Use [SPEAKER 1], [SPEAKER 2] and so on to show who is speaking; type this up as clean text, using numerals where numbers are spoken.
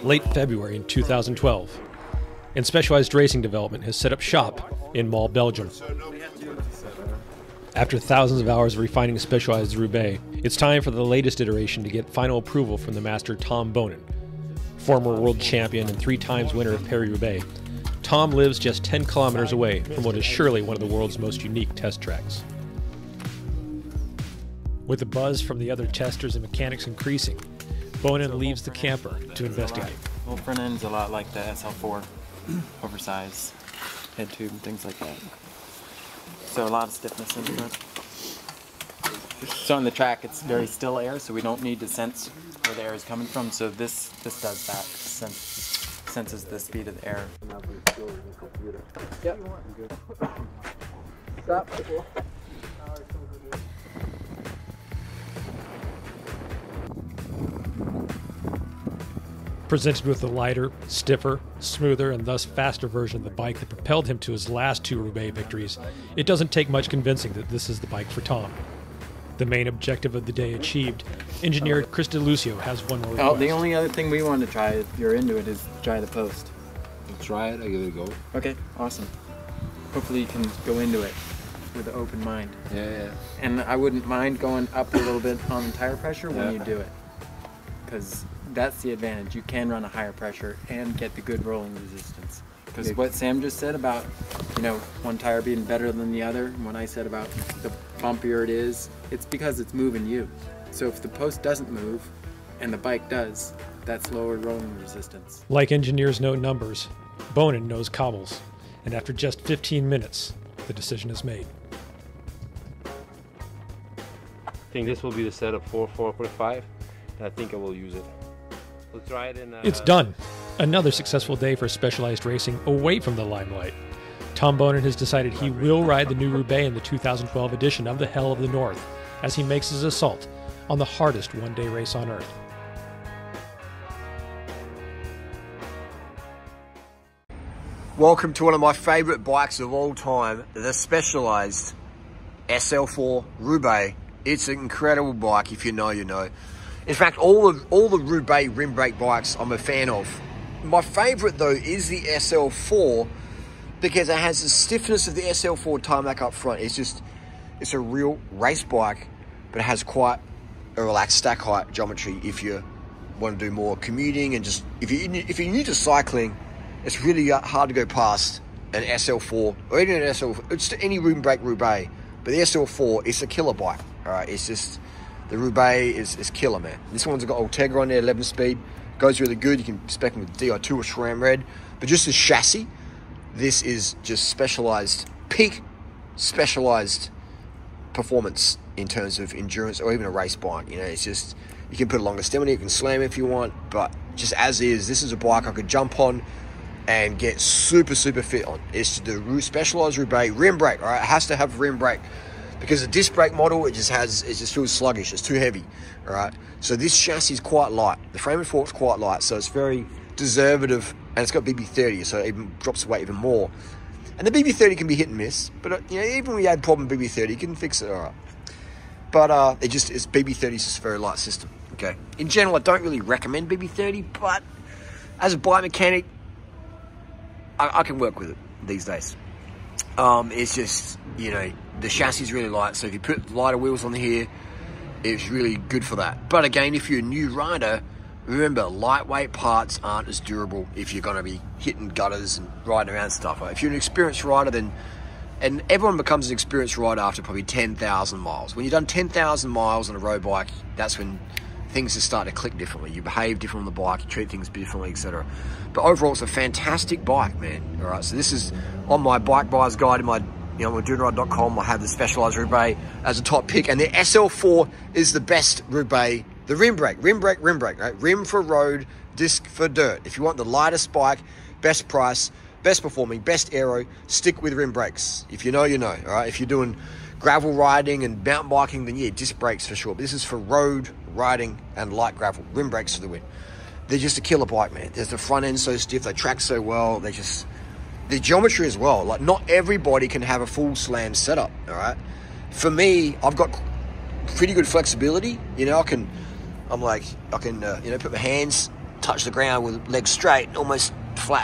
[SPEAKER 1] late February in 2012, and Specialized Racing Development has set up shop in Mol, Belgium. After thousands of hours of refining Specialized Roubaix, it's time for the latest iteration to get final approval from the master Tom Bonin. Former world champion and 3 times winner of Paris-Roubaix, Tom lives just 10 kilometers away from what is surely one of the world's most unique test tracks. With the buzz from the other testers and mechanics increasing, Bonin leaves the camper to investigate.
[SPEAKER 2] Well, front end's a lot like the SL4, oversized head tube and things like that. So a lot of stiffness in the front. So on the track, it's very still air, so we don't need to sense where the air is coming from. So this does that, senses the speed of the air. Yep. Stop.
[SPEAKER 1] Presented with a lighter, stiffer, smoother, and thus faster version of the bike that propelled him to his last 2 Roubaix victories, it doesn't take much convincing that this is the bike for Tom. The main objective of the day achieved, engineer Chris DeLucio has one more request.
[SPEAKER 2] Oh, the only other thing we want to try, if you're into it, is try the post.
[SPEAKER 3] I'll try it, I'll give it a go.
[SPEAKER 2] Okay, awesome. Hopefully you can go into it with an open mind.
[SPEAKER 3] Yeah.
[SPEAKER 2] And I wouldn't mind going up a little bit on the tire pressure when you do it. Because that's the advantage. You can run a higher pressure and get the good rolling resistance. Because what Sam just said about, one tire being better than the other, and what I said about the bumpier it is, it's because it's moving you. So if the post doesn't move and the bike does, that's lower rolling resistance.
[SPEAKER 1] Like engineers know numbers, Bonin knows cobbles. And after just 15 minutes, the decision is made.
[SPEAKER 4] I think this will be the setup for 4.5. I think I will use it. We'll try it in...
[SPEAKER 1] It's done. Another successful day for Specialized Racing away from the limelight. Tom Bonin has decided he will ride the new Roubaix in the 2012 edition of the Hell of the North as he makes his assault on the hardest one-day race on Earth.
[SPEAKER 5] Welcome to one of my favourite bikes of all time, the Specialized SL4 Roubaix. It's an incredible bike. If you know, you know. In fact, all the Roubaix rim brake bikes I'm a fan of. My favourite though is the SL4 because it has the stiffness of the SL4 tarmac up front. It's a real race bike, but it has quite a relaxed stack height geometry if you want to do more commuting and just if you're new to cycling, it's really hard to go past an SL4 or even an SL4. It's any rim brake Roubaix, but the SL4 is a killer bike. All right, it's just. The Roubaix is killer, man. This one's got Ultegra on there, 11 speed. Goes really good. You can spec them with Di2 or SRAM Red. But just as chassis, this is just specialized, peak specialized performance in terms of endurance or even a race bike. It's just, you can put a longer stem on it, you can slam it if you want. But just as is, this is a bike I could jump on and get super, super fit on. It's the Specialized Roubaix rim brake, all right? It has to have rim brake. Because the disc brake model, it just feels sluggish. It's too heavy, all right? So this chassis is quite light. The frame and fork's quite light, so it's very deservative, and it's got BB30, so it even drops the weight even more. And the BB30 can be hit and miss, but even when you add problem BB30, you can fix it, all right? But BB30 is just a very light system, okay? In general, I don't really recommend BB30, but as a bike mechanic, I can work with it these days. It's just, the chassis is really light, so if you put lighter wheels on here, it's really good for that. But again, if you're a new rider, remember, lightweight parts aren't as durable if you're going to be hitting gutters and riding around stuff. If you're an experienced rider, and everyone becomes an experienced rider after probably 10,000 miles. When you've done 10,000 miles on a road bike, that's when things just start to click differently. You behave different on the bike, you treat things differently, etc. But overall, it's a fantastic bike, man. All right, so this is on my bike buyer's guide in my durianrider.com. I have the Specialized Roubaix as a top pick, and the SL4 is the best Roubaix. The rim brake, right? Rim for road, disc for dirt. If you want the lightest bike, best price, best performing, best aero, stick with rim brakes. If you know, you know. All right, if you're doing gravel riding and mountain biking, then yeah, disc brakes for sure. But this is for road riding and light gravel. Rim brakes for the win. They're just a killer bike, man. There's the front end so stiff, they track so well. The geometry as well. Like, not everybody can have a full slam setup, all right? For me, I've got pretty good flexibility. I can put my hands touch the ground with legs straight, almost flat